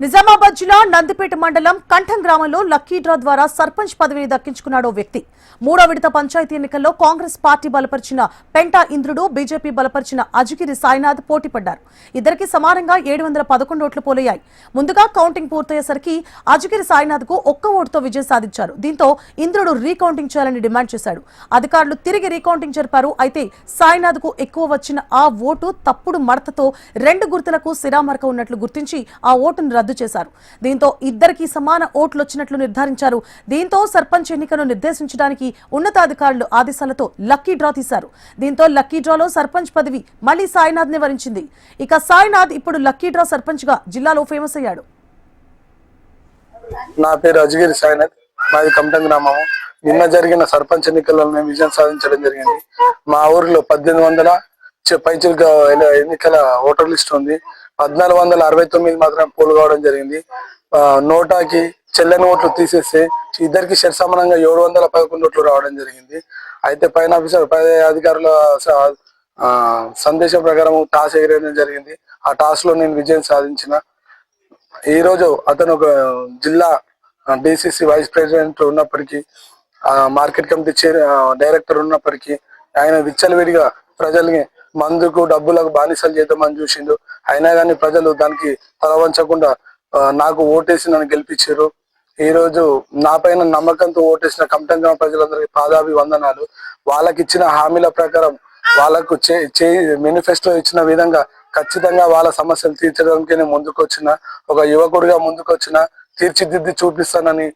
నిజామాబాద్ జిల్లా నందిపేట మండలం కంఠం గ్రామంలో లక్కీ డ్రా ద్వారా సర్పంచ్ పదవిని దక్కించుకున్నాడు వ్యక్తి. మూడో విడత పంచాయతీ ఎన్నికల్లో కాంగ్రెస్ పార్టీ బలపరిచిన పెంటా ఇంద్రుడు, బీజేపీ బలపరిచిన అజగిరి సాయినాథ్ పోటీ పడ్డారు. ఇద్దరికి సమానంగా 711 ఓట్లు పోలయ్యాయి. ముందుగా కౌంటింగ్ పూర్తయ్యేసరికి అజగిరి సాయినాథ్ కు ఒక్క ఓటుతో విజయం సాధించారు. దీంతో ఇంద్రుడు రీకౌంటింగ్ చేయాలని డిమాండ్ చేశాడు. అధికారులు తిరిగి రీకౌంటింగ్ జరిపారు. అయితే సాయినాథ్ కు ఎక్కువ వచ్చిన ఆ ఓటు తప్పుడు మడతతో 2 గుర్తులకు సిరామర్క ఉన్నట్లు గుర్తించి ఆ ఓటును రద్దు చేశారు. దీంతో ఇద్దరికి సమాన ఓట్లు వచ్చినట్లు నిర్ధారించారు. దీంతో సర్పంచ్ ఎన్నికను నిర్దేశించడానికి ఉన్నతాధికారులు ఆదేశాలతో లక్కీ డ్రా తీశారు. దీంతో లక్కీ డ్రాలో సర్పంచ్ పదవి మళ్లీ సాయినాథ్ ని వరించింది. ఇక సాయినాథ్ ఇప్పుడు లక్కీ డ్రా సర్పంచ్ గా జిల్లాలో ఫేమస్ అయ్యాడు. నా పేరు అజగిరి సాయినాథ్, మాది కంఠం గ్రామము. నిన్న జరిగిన సర్పంచ్ ఎన్నికల్లో మేము విజయం సాధించడం జరిగింది. మా ఊరిలో 1800 పైచిలుగా ఎన్నికల ఓటర్ లిస్ట్ ఉంది. 1469 మాత్రం పోలు కావడం జరిగింది. నోటాకి చెల్లని ఓట్లు తీసేస్తే ఇద్దరికి సమానంగా 711 ఓట్లు రావడం జరిగింది. అయితే పైన ఆఫీసర్ పై అధికారుల సందేశం ప్రకారం టాస్ ఎగిరేయడం జరిగింది. ఆ టాస్ లో నేను విజయం సాధించిన. ఈ రోజు అతను ఒక జిల్లా డిసిసి వైస్ ప్రెసిడెంట్ ఉన్నప్పటికీ, మార్కెట్ కమిటీ డైరెక్టర్ ఉన్నప్పటికీ ఆయన విచ్చలవిడిగా ప్రజల్ని మందుకు డబ్బులకు బానిసలు చేద్దామని చూసిండు. అయినా కానీ ప్రజలు దానికి తలవంచకుండా నాకు ఓటేసి నన్ను గెలిపించారు. ఈ రోజు నా పైన నమ్మకంతో ఓటేసిన కంఠం గ్రామ ప్రజలందరికీ పాదాభివందనాలు. వాళ్ళకి ఇచ్చిన హామీల ప్రకారం వాళ్ళకు మేనిఫెస్టో ఇచ్చిన విధంగా ఖచ్చితంగా వాళ్ళ సమస్యలు తీర్చడానికి నేను ముందుకు వచ్చిన, ఒక యువకుడిగా ముందుకు వచ్చిన, తీర్చిదిద్ది చూపిస్తానని